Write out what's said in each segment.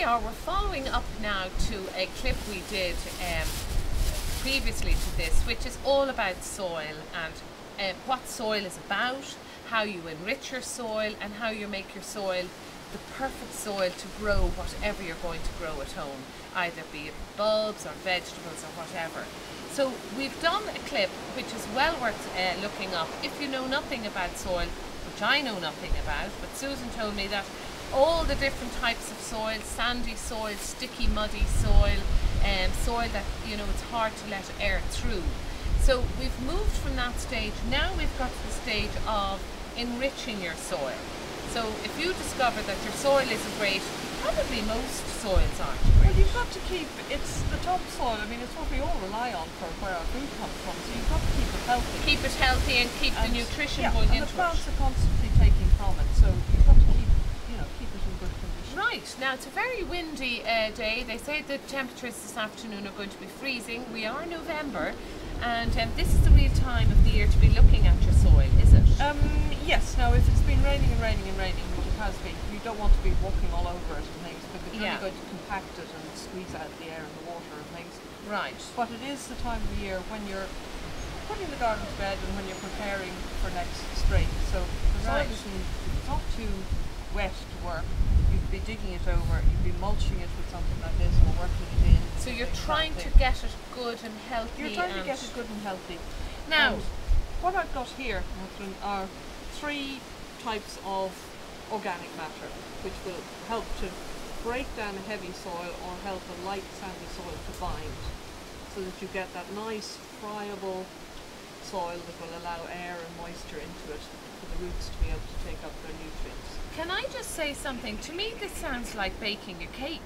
we are. We're following up now to a clip we did previously to this, which is all about soil and what soil is about, how you enrich your soil, and how you make your soil the perfect soil to grow whatever you're going to grow at home, either be it bulbs or vegetables or whatever. So we've done a clip which is well worth looking up if you know nothing about soil, which I know nothing about, but Susan told me that all the different types of soil, sandy soil, sticky, muddy soil, soil that, you know, it's hard to let air through. So we've moved from that stage. Now we've got to the stage of enriching your soil. So if you discover that your soil isn't great, probably most soils aren't great. Well, you've got to keep, it's the topsoil, I mean, it's what we all rely on for where our food comes from, so you've got to keep it healthy. Keep it healthy and keep the nutrition going into it. And the plants are constantly taking from it, so you've got to keep, you know, keep it in good condition. Right, now it's a very windy day. They say the temperatures this afternoon are going to be freezing. We are November, and this is the real time of the year to be looking at your soil, is it? Yes, now if it's been raining and raining and raining, which it has been, you don't want to be walking all over it and things, because it's really going to compact it and squeeze out the air and the water and things. Right. But it is the time of the year when you're putting the garden to bed and when you're preparing for next spring. So the soil isn't, it's not too wet to work. You'd be digging it over, you'd be mulching it with something like this or working it in. So you're trying to get it good and healthy. You're trying to get it good and healthy. Now, what I've got here, Catherine, are 3 types of organic matter which will help to break down a heavy soil or help a light sandy soil to bind, so that you get that nice friable soil that will allow air and moisture into it for the roots to be able to take up their nutrients. Can I just say something? To me this sounds like baking a cake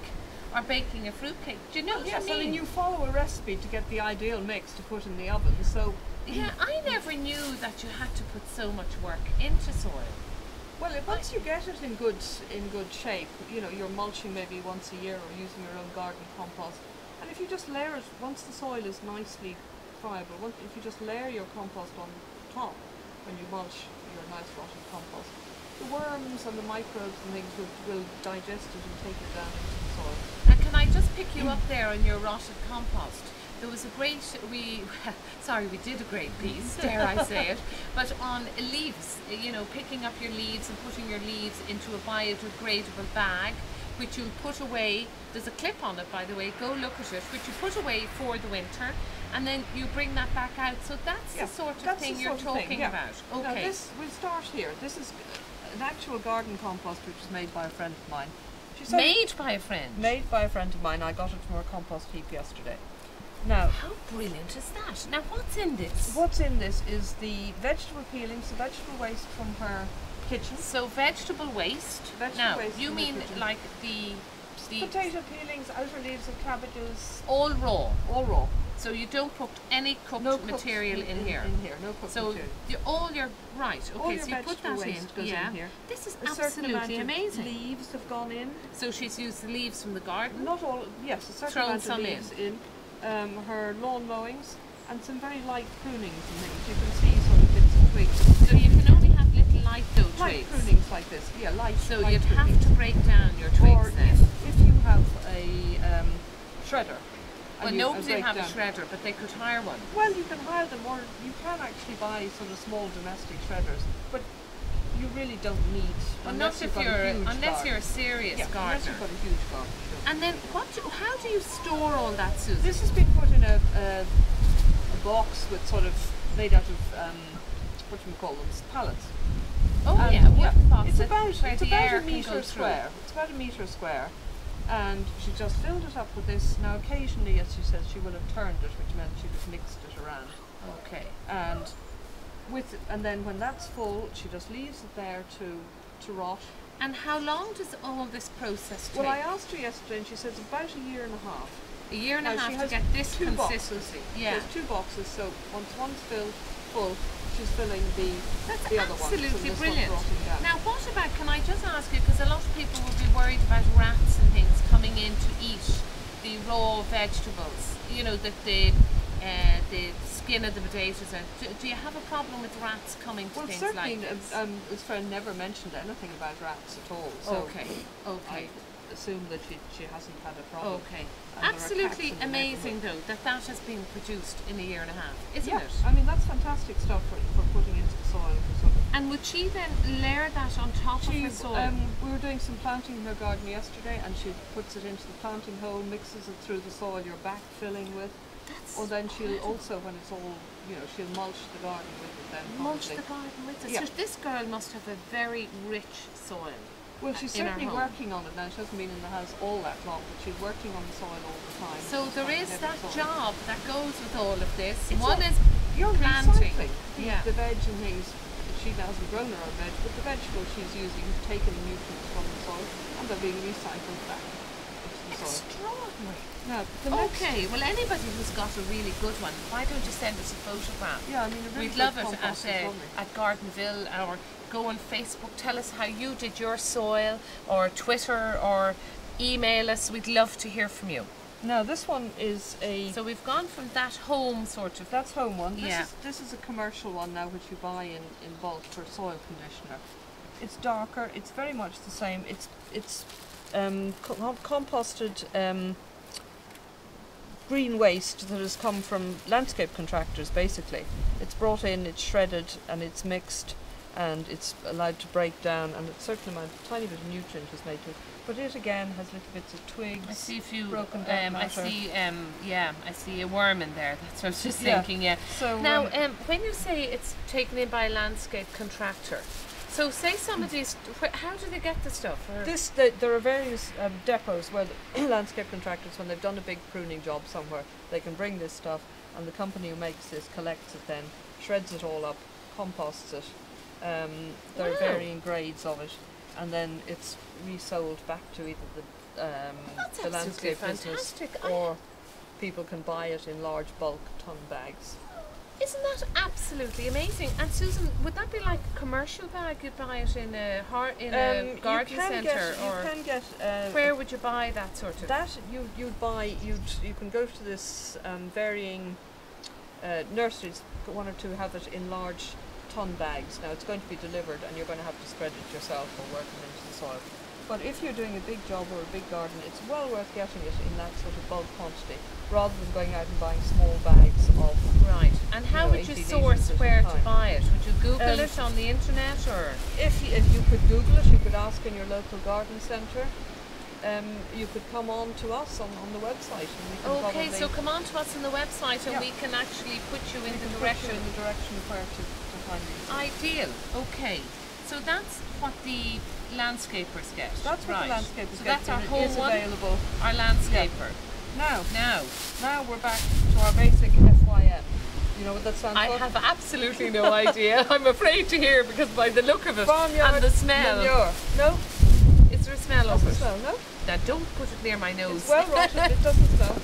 or baking a fruit cake. Do you know what I mean? I mean, you follow a recipe to get the ideal mix to put in the oven, so... Yeah, I never knew that you had to put so much work into soil. Well, once you get it in good shape, you know, you're mulching maybe once a year or using your own garden compost, and if you just layer it, once the soil is nicely friable, if you just layer your compost on top when you mulch your nice rotted compost, the worms and the microbes and things will digest it and take it down into the soil. And can I just pick you up there on your rotted compost? There was a great, we did a great piece, dare I say it, but on leaves, you know, picking up your leaves and putting your leaves into a biodegradable bag, which you'll put away. There's a clip on it, by the way, go look at it, which you put away for the winter, and then you bring that back out. So that's the sort of thing you're talking about. Okay. Now we'll start here. This is an actual garden compost which was made by a friend of mine. Made by a friend? Made by a friend of mine. I got it from her compost heap yesterday. Now, how brilliant is that? Now, what's in this? What's in this is the vegetable peelings, the vegetable waste from her kitchen. So vegetable waste. Now, you mean like the potato peelings, outer leaves of cabbages. All raw. All raw. So you don't put any cooked material in here. No cooked material. So all your right. Okay, all your so you put that in. Goes in here. This is absolutely amazing. Leaves have gone in. So she's used the leaves from the garden. Not all. Yes, a certain amount of leaves in. Her lawn mowings and some very light prunings and things. You can see sort of bits of twigs. So you can only have little light twigs. Light prunings like this. Yeah, light. So light you'd prunings. have to break down your twigs or then. If you have a shredder. Well, nobody have a shredder, but they could hire one. Well, you can hire them, or you can actually buy sort of small domestic shredders, but you really don't need. Well, not if you're a serious gardener. Unless you've got a huge garden. And then, how do you store all that, Susan? This has been put in a box with sort of made out of what do you call them? Pallets. Oh wooden box. It's about a metre square. It's about a metre square. And she just filled it up with this. Now occasionally, as she says, she will have turned it, which meant she'd have mixed it around. Okay. And then when that's full, she just leaves it there to rot. And how long does all this process take? Well, I asked her yesterday, and she says about a year and a half. A year and a half to get this consistency. Yeah. There's 2 boxes, so once one's full, she's filling the other one. That's absolutely so brilliant. Now, what about, can I just ask you, because a lot of people will be worried about rats and things coming in to eat the raw vegetables, you know, that the skin of the potatoes. Do you have a problem with rats coming to things like this? Well, certainly, this friend never mentioned anything about rats at all. So okay. assume that she hasn't had a problem. Okay. And there are Absolutely cats in the amazing though that has been produced in a year and a half, isn't Yeah, it? I mean that's fantastic stuff for putting into the soil for summer. And would she then layer that on top of her soil? We were doing some planting in her garden yesterday, and she puts it into the planting hole, mixes it through the soil you're backfilling with. That's Or then she'll incredible. also, when it's all, she'll mulch the garden with it then. Mulch probably. the garden with it. Yeah. So this girl must have a very rich soil. Well, she's in her certainly home. working on it now. She hasn't been in the house all that long, but she's working on the soil all the time. So She's there finding is every that soil. job that goes with all of this. It's One all- is You're planting. recycling Yeah. the veg and things. She hasn't grown her own veg, but the vegetables she's using have taken nutrients from the soil and they're being recycled back into the soil. extraordinary. Now, the next, Okay, well anybody who's got a really good one, why don't you send us a photograph? yeah, I mean, a really We'd good love it compost is lovely. at Gardenville, or go on Facebook, tell us how you did your soil, or Twitter, or email us. We'd love to hear from you. Now, this one is So we've gone from that home sort of. that's home one. Yeah. This is a commercial one now, which you buy in bulk for soil conditioner. It's darker. It's very much the same. It's composted green waste that has come from landscape contractors. Basically, it's brought in, it's shredded, and it's mixed, and it's allowed to break down. And a certain amount, a tiny bit of nutrient is made to it. But it again has little bits of twigs. I see a few. broken down I matter. see. I see a worm in there. That's what I was just Yeah. thinking. Yeah. So Now, when you say it's taken in by a landscape contractor, so say somebody's, how do they get the stuff? Or there are various depots where the landscape contractors, when they've done a big pruning job somewhere, they can bring this stuff, and the company who makes this collects it then, shreds it all up, composts it. There are Wow. varying grades of it, and then it's resold back to either That's the absolutely landscape business, fantastic. or people can buy it in large bulk ton bags. Isn't that absolutely amazing? And Susan, would that be like a commercial bag? You'd buy it in a garden centre, or you can get where would you buy that sort of? that you can go to this varying nurseries. One or two have it in large ton bags. Now it's going to be delivered, and you're going to have to spread it yourself or work it into the soil. But if you're doing a big job or a big garden, it's well worth getting it in that sort of bulk quantity, rather than going out and buying small bags of. Right. And how would you 80 source litres at a where to time. buy it? Would you Google Um, it on the internet, or? If you could Google it, you could ask in your local garden centre. You could come on to us on the website, and we can Okay, probably so come on to us on the website, and Yeah. we can actually put you in we the can put you direction. in the direction of where to find these. Ideal. Okay. So that's what the landscapers get. That's what right. the landscapers So get. that's our It home is one. available. Our landscaper. Now Now, we're back to our basic FYM. You know what that stands I for? have absolutely no idea. I'm afraid to hear, because by the look of it Farmyard and the smell, manure. No? is there a smell of Doesn't it? smell, no? Now don't put it near my nose. It's well rotted, it doesn't smell.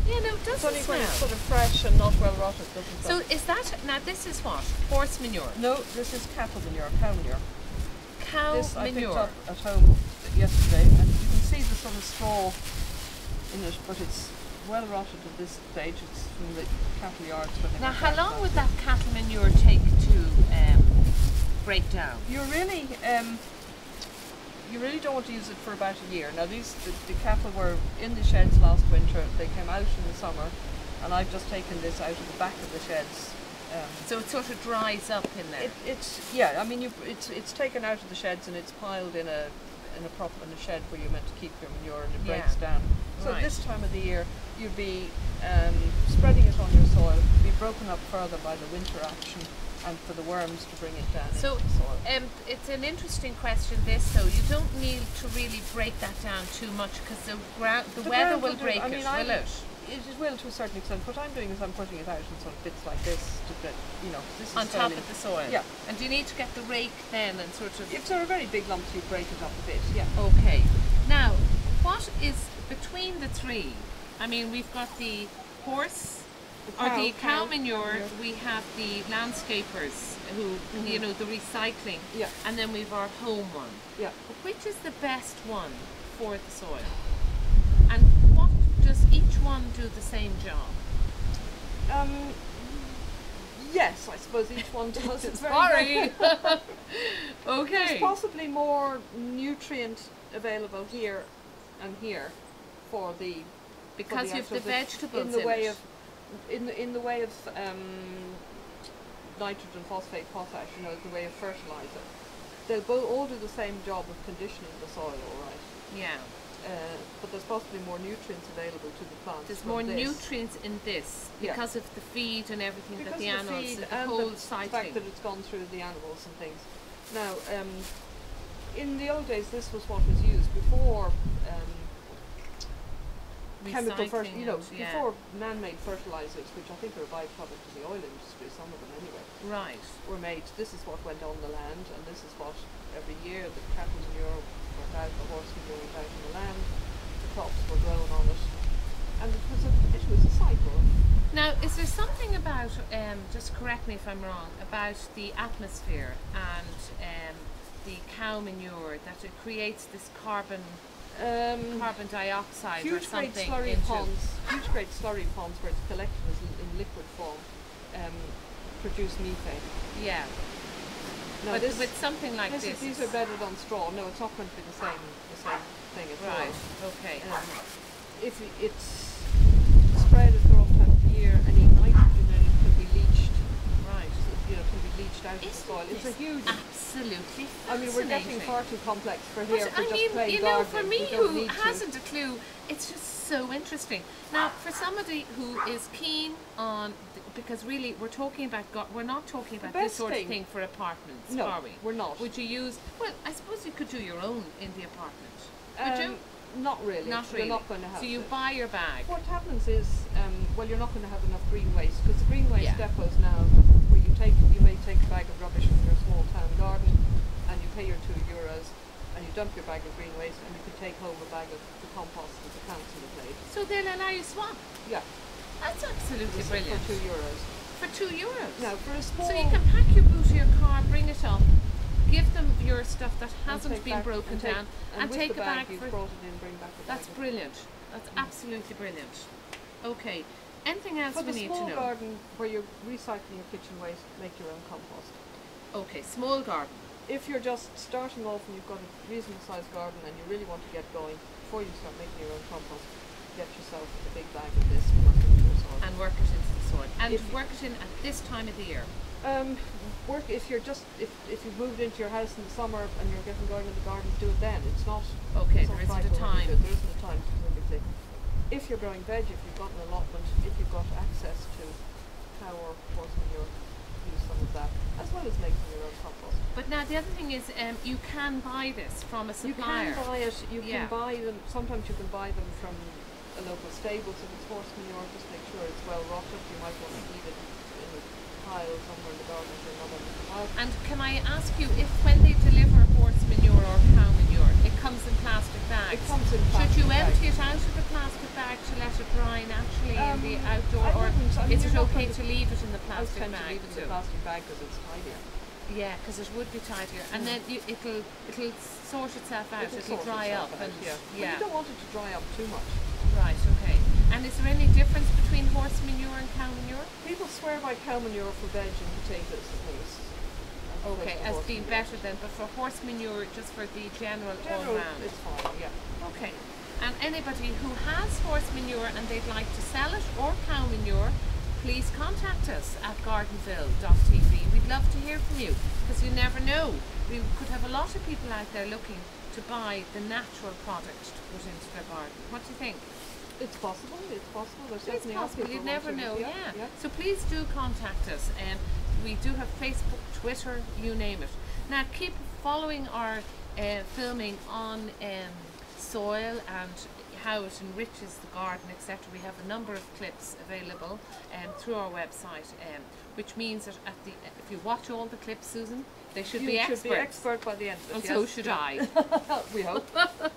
Yeah, no, it It's doesn't only when it's smell. sort of fresh and not well rotted, it doesn't smell. So is that, now this is what? Horse manure? No, this is cattle manure, cow manure. Cow This I picked manure? up at home yesterday, and you can see the sort of straw in it, but it's well rotted at this stage. It's from the cattle yards. When they Now come how back long last would year. that cattle manure take to break down? You really don't want to use it for about a year. Now the cattle were in the sheds last winter. They came out in the summer, and I've just taken this out of the back of the sheds. So it sort of dries up in there. It's taken out of the sheds, and it's piled in a shed where you're meant to keep your manure, and it Yeah. breaks down. So Right. this time of the year, you'd be spreading it on your soil. It'd be broken up further by the winter action, and for the worms to bring it down So, into the soil. it's an interesting question, this, so you don't need to really break that down too much, because the The weather ground will do- break I mean, it, will it? It will to a certain extent. What I'm doing is I'm putting it out in sort of bits like this to get, this is On top fairly- of the soil? Yeah. And do you need to get the rake then and sort of... If there are very big lumps, you break it up a bit. Yeah. Okay. Now, what is between the three? I mean, we've got the horse, or the cow manure, we have the landscapers who, the recycling, Yeah. and then we've our home one. Yeah. Which is the best one for the soil? And what does each one do the same job? Yes, I suppose each one does. It's very Sorry. There's Okay. possibly more nutrient available here and here for the Because you have the actual vegetables in the way it. of in the way of nitrogen, phosphate, potash, you know, the way of fertilizer. They'll all do the same job of conditioning the soil, all right. Yeah. But there's possibly more nutrients available to the plants. There's from more this. nutrients in this Yeah. because of the feed and everything Because that the of animals, feed the and whole the cycling. fact that it's gone through the animals and things. Now, in the old days, this was what was used before chemical Recycling before man-made fertilizers, which I think are a byproduct of the oil industry, some of them anyway, Right. were made. This is what went on the land, and this is what every year the cattle manure went out, the horse manure went out in the land, the crops were grown on it, and it was a cycle. Now, is there something about, just correct me if I'm wrong, about the atmosphere and the cow manure that it creates this carbon dioxide or Huge great something slurry into ponds, huge great slurry ponds where it's collected in liquid form, produce methane. Yeah. Now But this, with something like this, these are bedded on straw. No, it's not going to be the same thing at right. all. Okay. If it's spread across time of year, any nitrogen in it can be leached. Right. You know, can be leached out of the Isn't soil. It's a this huge. absolutely I mean, we're getting fascinating. far too complex for But here. For I just mean, plain you know, for gardening. me We don't who need to. hasn't a clue, it's just so interesting. Now, for somebody who is keen on, because really we're talking about, we're not talking about this best sort of thing- thing for apartments, No, are we? we're not. Would you use? Well, I suppose you could do your own in the apartment. Would you? Not really. Not really. You're not going to have So you to. buy your bag. What happens is, well, you're not going to have enough green waste because the green waste Yeah. depots now, where you may take a bag of rubbish from your small town garden, and you pay your €2, and you dump your bag of green waste, and you can take home a bag of the compost that the council have made. So they'll allow you swap. Yeah, That's absolutely brilliant. for €2. For €2. Now, for a small, So you can pack your boot of your car, bring it up, give them your stuff that and hasn't take been back- broken and take- down, and and with take the a bag you've for. brought it in, bring back the That's bag. brilliant. That's absolutely brilliant. Okay. Anything else For we the need to small know? garden where you're recycling your kitchen waste, make your own compost. Okay, small garden. If you're just starting off and you've got a reasonable sized garden and you really want to get going, before you start making your own compost, get yourself a big bag of this and work it into your soil. And work it into the soil. And If- work it in at this time of the year. Work if you've moved into your house in the summer and you're getting going in the garden, do it then. It's not Okay, it's not there isn't a cycle when time. you do it. There isn't a time specifically. If you're growing veg, if you've got an allotment, if you've got access to cow or horse manure, use some of that, as well as making your own compost. But now the other thing is, you can buy this from a supplier. You can buy it. You Yeah. can buy them. Sometimes you can buy them from a local stable. So if it's horse manure, just make sure it's well rotted. You might want to leave it in a pile somewhere in the garden for another little while. And can I ask you if when they deliver horse manure or cow manure, it comes in plastic bags? It comes in Should plastic you bags. empty it out of the plastic bag to let it dry naturally in the outdoor, I or wouldn't. I mean, is it you're not okay going to leave it in the I plastic tend to bag leave it in too? the plastic bag because it's tidier. Yeah, because it would be tidier, and then it'll sort itself out. It'll sort dry itself up, out, and yeah. But you don't want it to dry up too much. Right, okay. And is there any difference between horse manure and cow manure? People swear by cow manure for veg and potatoes and things. Okay, as being better than, but for horse manure, just for the general all round. It's fine, yeah. Okay. And anybody who has horse manure and they'd like to sell it, or cow manure, please contact us at gardenville.tv. We'd love to hear from you, because you never know. We could have a lot of people out there looking to buy the natural product to put into their garden. What do you think? It's possible. There's It's certainly are possible. people You never wanting- know. Yeah, Yeah. yeah. So please do contact us. We do have Facebook, Twitter, you name it. Now keep following our filming on soil and how it enriches the garden, etc. We have a number of clips available through our website, which means that if you watch all the clips, Susan, they should You be should experts. be expert by the end of it. And yes. so should I. We hope. Okay.